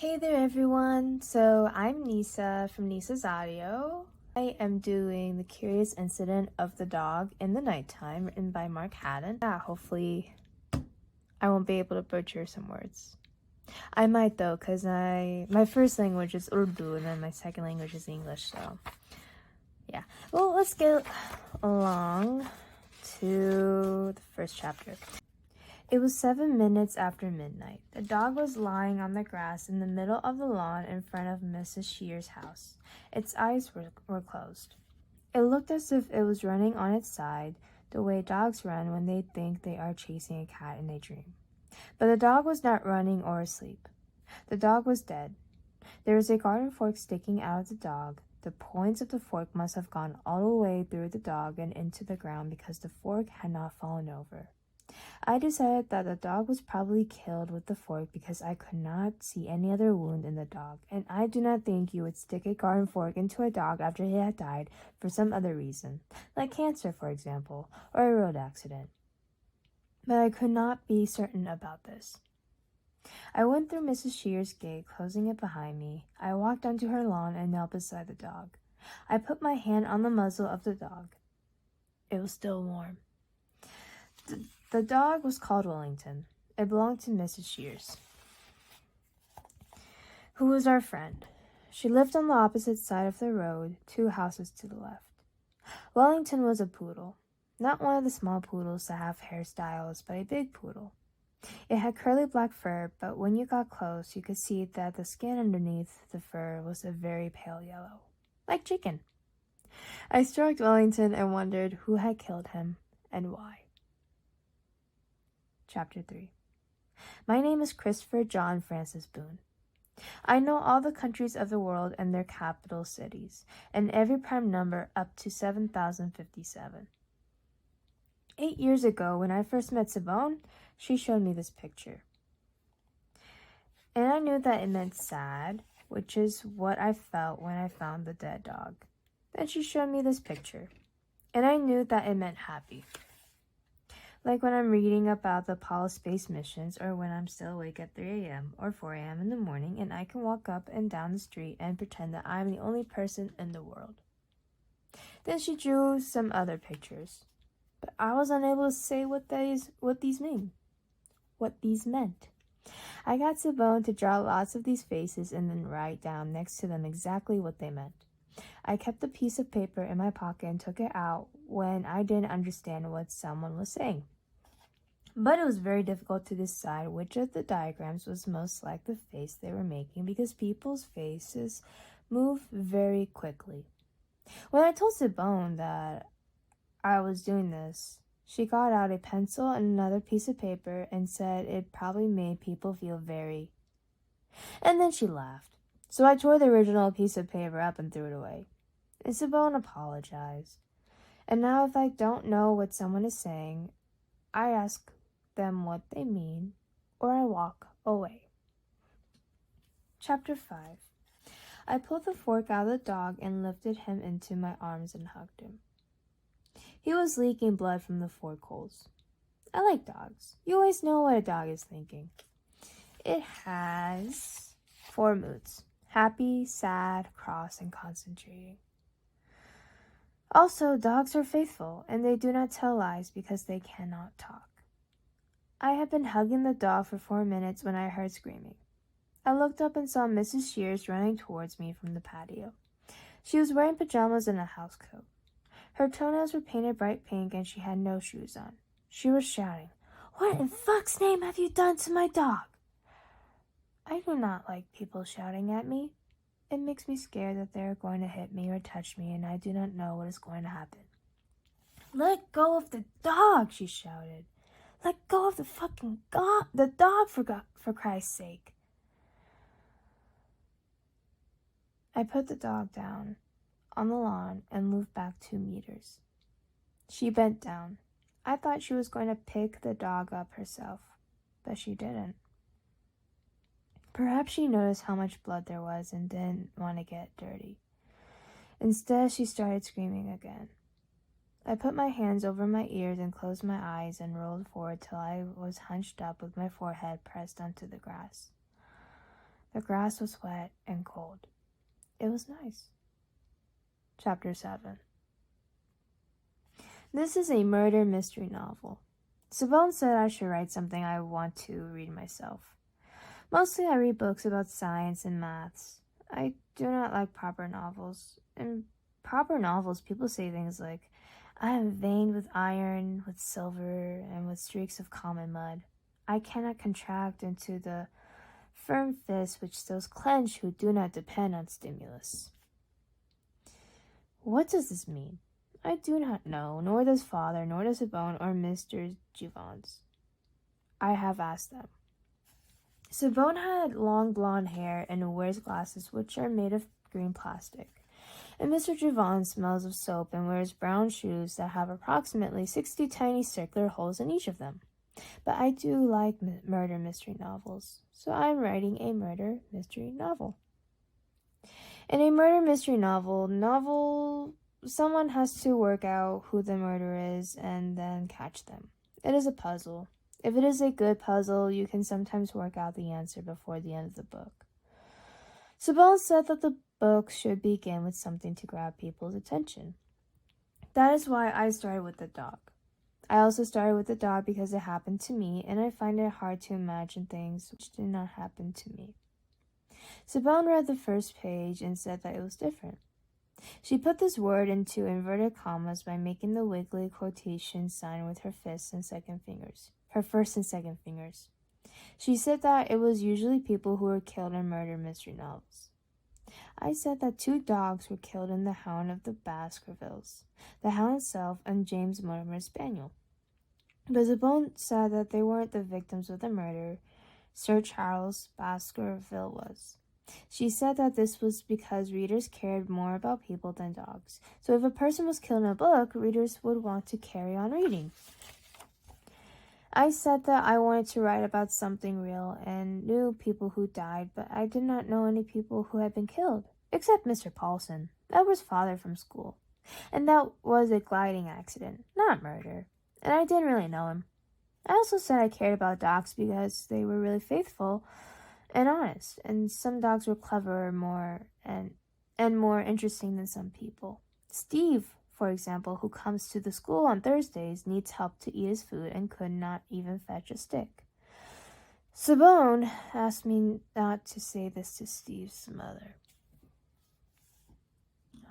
Hey there everyone, so I'm Nisah from Nisah's Audio. I am doing The Curious Incident of the Dog in the Nighttime, written by Mark Haddon. Hopefully I won't be able to butcher some words. I might though, because my first language is Urdu and then my second language is English, so yeah. Well, let's get along to the first chapter. It was 7 minutes after midnight. The dog was lying on the grass in the middle of the lawn in front of Mrs. Shear's house. Its eyes were closed. It looked as if it was running on its side, the way dogs run when they think they are chasing a cat in a dream. But the dog was not running or asleep. The dog was dead. There was a garden fork sticking out of the dog. The points of the fork must have gone all the way through the dog and into the ground because the fork had not fallen over. I decided that the dog was probably killed with the fork because I could not see any other wound in the dog, and I do not think you would stick a garden fork into a dog after he had died for some other reason, like cancer, for example, or a road accident. But I could not be certain about this. I went through Mrs. Shear's gate, closing it behind me. I walked onto her lawn and knelt beside the dog. I put my hand on the muzzle of the dog. It was still warm. The dog was called Wellington. It belonged to Mrs. Shears, who was our friend. She lived on the opposite side of the road, 2 houses to the left. Wellington was a poodle, not one of the small poodles that have hairstyles, but a big poodle. It had curly black fur, but when you got close, you could see that the skin underneath the fur was a very pale yellow, like chicken. I stroked Wellington and wondered who had killed him and why. Chapter 3. My name is Christopher John Francis Boone. I know all the countries of the world and their capital cities, and every prime number up to 7,057. 8 years ago, when I first met Simone, she showed me this picture. And I knew that it meant sad, which is what I felt when I found the dead dog. Then she showed me this picture, and I knew that it meant happy. Like when I'm reading about the Apollo space missions, or when I'm still awake at 3 a.m. or 4 a.m. in the morning and I can walk up and down the street and pretend that I'm the only person in the world. Then she drew some other pictures, but I was unable to say what these meant. I got Simone to draw lots of these faces and then write down next to them exactly what they meant. I kept the piece of paper in my pocket and took it out when I didn't understand what someone was saying. But it was very difficult to decide which of the diagrams was most like the face they were making because people's faces move very quickly. When I told Simone that I was doing this, she got out a pencil and another piece of paper and said it probably made people feel very... And then she laughed. So I tore the original piece of paper up and threw it away. And Simone apologized. And now if I don't know what someone is saying, I ask them what they mean, or I walk away. Chapter 5. I pulled the fork out of the dog and lifted him into my arms and hugged him. He was leaking blood from the fork holes. I like dogs. You always know what a dog is thinking. It has 4 moods: happy, sad, cross, and concentrating. Also, dogs are faithful, and they do not tell lies because they cannot talk. I had been hugging the dog for 4 minutes when I heard screaming. I looked up and saw Mrs. Shears running towards me from the patio. She was wearing pajamas and a housecoat. Her toenails were painted bright pink and she had no shoes on. She was shouting, "What in fuck's name have you done to my dog?" I do not like people shouting at me. It makes me scared that they are going to hit me or touch me and I do not know what is going to happen. "Let go of the dog," she shouted. "Let go of the dog for Christ's sake." I put the dog down on the lawn and moved back 2 meters. She bent down. I thought she was going to pick the dog up herself, but she didn't. Perhaps she noticed how much blood there was and didn't want to get dirty. Instead, she started screaming again. I put my hands over my ears and closed my eyes and rolled forward till I was hunched up with my forehead pressed onto the grass. The grass was wet and cold. It was nice. Chapter 7. This is a murder mystery novel. Sabone said I should write something I want to read myself. Mostly I read books about science and maths. I do not like proper novels. In proper novels, people say things like, I am veined with iron, with silver, and with streaks of common mud. I cannot contract into the firm fists which those clench who do not depend on stimulus. What does this mean? I do not know, nor does father, nor does Sabone or Mr. Juvons. I have asked them. Sabone had long blonde hair and wears glasses which are made of green plastic. And Mr. Juvon smells of soap and wears brown shoes that have approximately 60 tiny circular holes in each of them. But I do like murder mystery novels, so I'm writing a murder mystery novel. In a murder mystery novel, someone has to work out who the murderer is and then catch them. It is a puzzle. If it is a good puzzle, you can sometimes work out the answer before the end of the book. Sabone said that the book should begin with something to grab people's attention. That is why I started with the dog. I also started with the dog because it happened to me, and I find it hard to imagine things which did not happen to me. Sabone read the first page and said that it was different. She put this word into inverted commas by making the wiggly quotation sign with her first and second fingers. She said that it was usually people who were killed in murder mystery novels. I said that 2 dogs were killed in The Hound of the Baskervilles, the hound itself, and James Mortimer's spaniel. But Sabone said that they weren't the victims of the murder. Sir Charles Baskerville was. She said that this was because readers cared more about people than dogs. So if a person was killed in a book, readers would want to carry on reading. I said that I wanted to write about something real and knew people who died, but I did not know any people who had been killed, except Mr. Paulson, Edward's father from school. And that was a gliding accident, not murder, and I didn't really know him. I also said I cared about dogs because they were really faithful and honest, and some dogs were clever and more interesting than some people. Steve, for example, who comes to the school on Thursdays, needs help to eat his food and could not even fetch a stick. Sabone asked me not to say this to Steve's mother.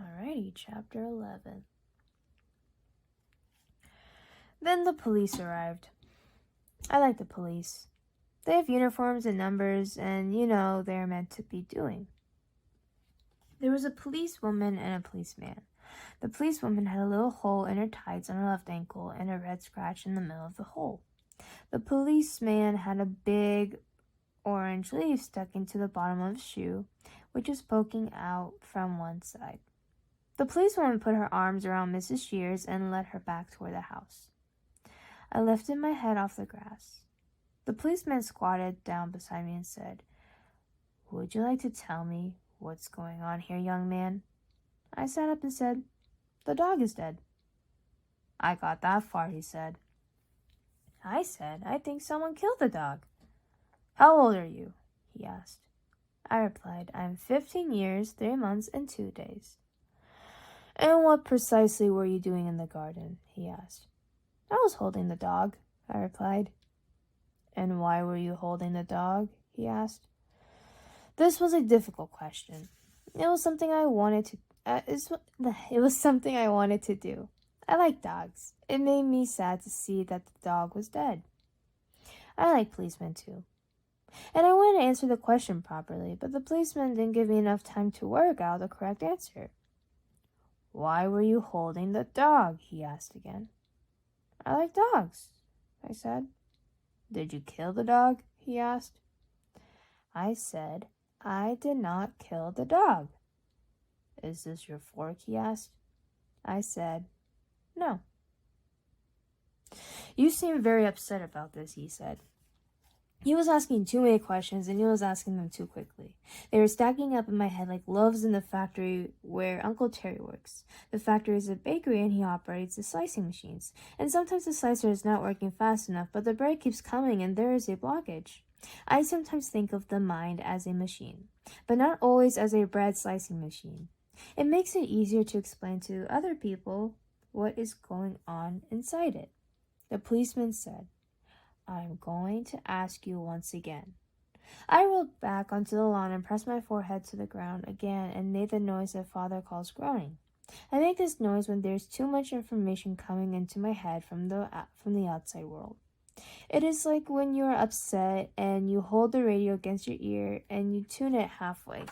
Alrighty, chapter 11. Then the police arrived. I like the police. They have uniforms and numbers, and they are meant to be doing. There was a policewoman and a policeman. The policewoman had a little hole in her tights on her left ankle and a red scratch in the middle of the hole. The policeman had a big orange leaf stuck into the bottom of his shoe, which was poking out from one side. The policewoman put her arms around Mrs. Shears and led her back toward the house. I lifted my head off the grass. The policeman squatted down beside me and said, "Would you like to tell me what's going on here, young man?" I sat up and said, "The dog is dead." "I got that far," he said. I said, "I think someone killed the dog." "How old are you?" he asked. I replied, "I'm 15 years, 3 months, and 2 days. "And what precisely were you doing in the garden?" he asked. "I was holding the dog," I replied. "And why were you holding the dog?" he asked. This was a difficult question. It was something I wanted to do. I like dogs. It made me sad to see that the dog was dead. I like policemen too. And I wanted to answer the question properly, but the policeman didn't give me enough time to work out the correct answer. "Why were you holding the dog?" he asked again. "I like dogs," I said. "Did you kill the dog?" he asked. I said, "I did not kill the dog." "Is this your fork?" he asked. I said, "No." "You seem very upset about this," he said. He was asking too many questions, and he was asking them too quickly. They were stacking up in my head like loaves in the factory where Uncle Terry works. The factory is a bakery, and he operates the slicing machines. And sometimes the slicer is not working fast enough, but the bread keeps coming, and there is a blockage. I sometimes think of the mind as a machine, but not always as a bread slicing machine. It makes it easier to explain to other people what is going on inside it. The policeman said, "I'm going to ask you once again." I rolled back onto the lawn and pressed my forehead to the ground again and made the noise that father calls groaning. I make this noise when there's too much information coming into my head from the outside world. It is like when you are upset and you hold the radio against your ear and you tune it halfway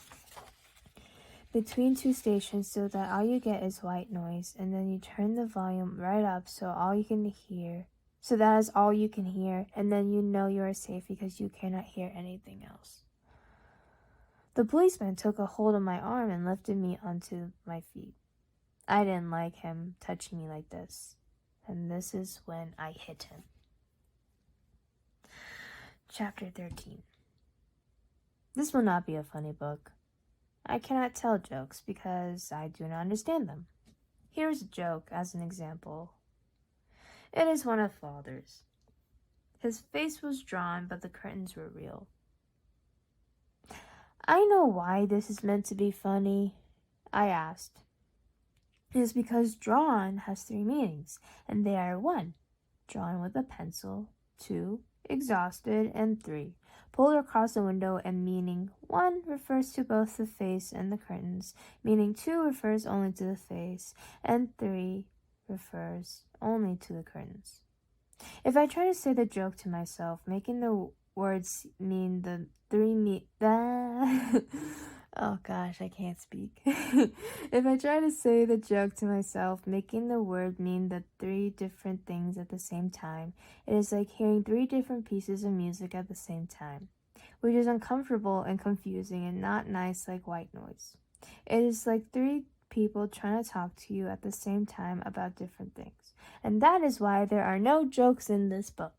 between two stations so that all you get is white noise, and then you turn the volume right up so that is all you can hear, and then you know you are safe because you cannot hear anything else. The policeman took a hold of my arm and lifted me onto my feet. I didn't like him touching me like this, and this is when I hit him. Chapter 13. This will not be a funny book. I cannot tell jokes because I do not understand them. Here is a joke as an example. It is one of father's. His face was drawn, but the curtains were real. I know why this is meant to be funny, I asked. It is because drawn has 3 meanings, and they are 1, drawn with a pencil, 2, exhausted, and 3, pulled across the window, and meaning 1 refers to both the face and the curtains, meaning 2 refers only to the face, and 3 refers only to the curtains. If I try to say the joke to myself, making the words mean the 3 oh gosh, I can't speak. If I try to say the joke to myself, making the word mean the 3 different things at the same time, it is like hearing 3 different pieces of music at the same time, which is uncomfortable and confusing and not nice like white noise. It is like 3 people trying to talk to you at the same time about different things. And that is why there are no jokes in this book.